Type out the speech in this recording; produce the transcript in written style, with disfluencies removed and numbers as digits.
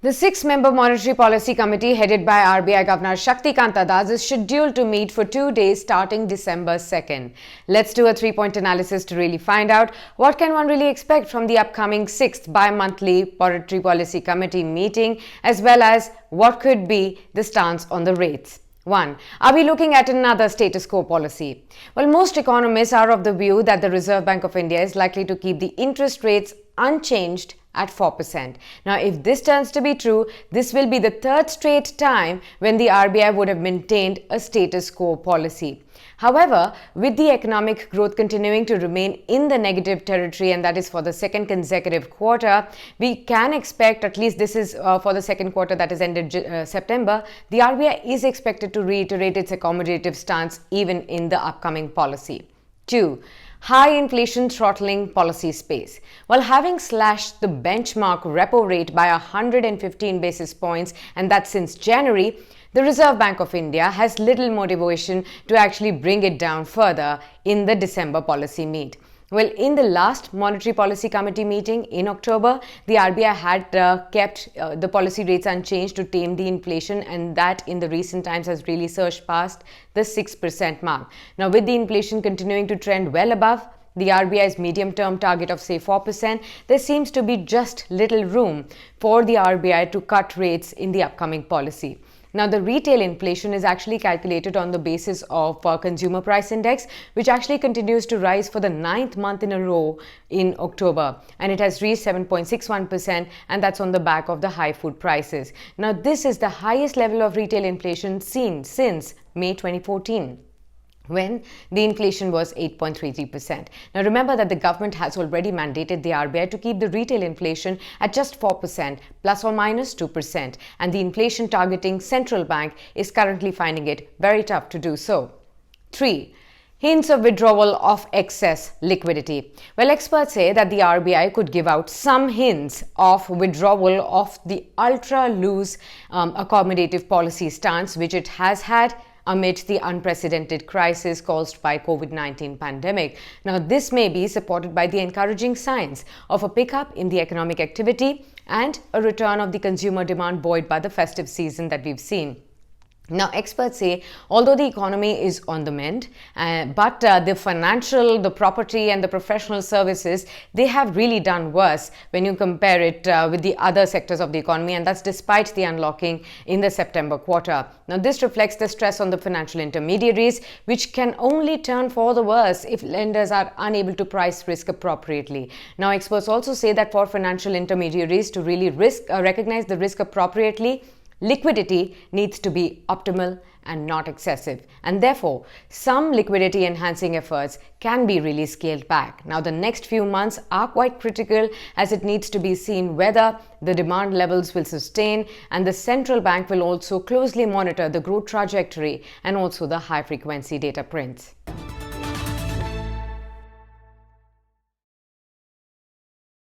The six-member Monetary Policy Committee headed by RBI Governor Shaktikanta Das is scheduled to meet for 2 days starting December 2nd. Let's do a three-point analysis to really find out what can one really expect from the upcoming 6th bi-monthly Monetary Policy Committee meeting, as well as what could be the stance on the rates. 1. Are we looking at another status quo policy? Well, most economists are of the view that the Reserve Bank of India is likely to keep the interest rates unchanged at 4%. Now, if this turns to be true, this will be the third straight time when the RBI would have maintained a status quo policy. However, with the economic growth continuing to remain in the negative territory, and that is for the second consecutive quarter, we can expect, at least this is for the second quarter that is ended September, the RBI is expected to reiterate its accommodative stance even in the upcoming policy. 2. High inflation throttling policy space. While having slashed the benchmark repo rate by 115 basis points, and that's since January, the Reserve Bank of India has little motivation to actually bring it down further in the December policy meet. Well, in the last Monetary Policy Committee meeting in October, the RBI had kept the policy rates unchanged to tame the inflation, and that in the recent times has really surged past the 6% mark. Now, with the inflation continuing to trend well above the RBI's medium-term target of say 4%, there seems to be just little room for the RBI to cut rates in the upcoming policy. Now, the retail inflation is actually calculated on the basis of consumer price index, which actually continues to rise for the 9th month in a row in October, and it has reached 7.61%, and that's on the back of the high food prices. Now, this is the highest level of retail inflation seen since May 2014. When the inflation was 8.33%. Now, remember that the government has already mandated the RBI to keep the retail inflation at just 4% plus or minus 2%, and the inflation targeting central bank is currently finding it very tough to do so. 3. Hints of withdrawal of excess liquidity. Well, experts say that the RBI could give out some hints of withdrawal of the ultra-loose accommodative policy stance which it has had amid the unprecedented crisis caused by COVID-19 pandemic. Now, this may be supported by the encouraging signs of a pickup in the economic activity and a return of the consumer demand buoyed by the festive season that we've seen. Now, experts say, although the economy is on the mend, but the financial, the property and the professional services, they have really done worse when you compare it with the other sectors of the economy, and that's despite the unlocking in the September quarter. Now, this reflects the stress on the financial intermediaries, which can only turn for the worse if lenders are unable to price risk appropriately. Now, experts also say that for financial intermediaries to really recognize the risk appropriately, liquidity needs to be optimal and not excessive, and therefore some liquidity enhancing efforts can be really scaled back. Now, the next few months are quite critical as it needs to be seen whether the demand levels will sustain, and the central bank will also closely monitor the growth trajectory and also the high frequency data prints.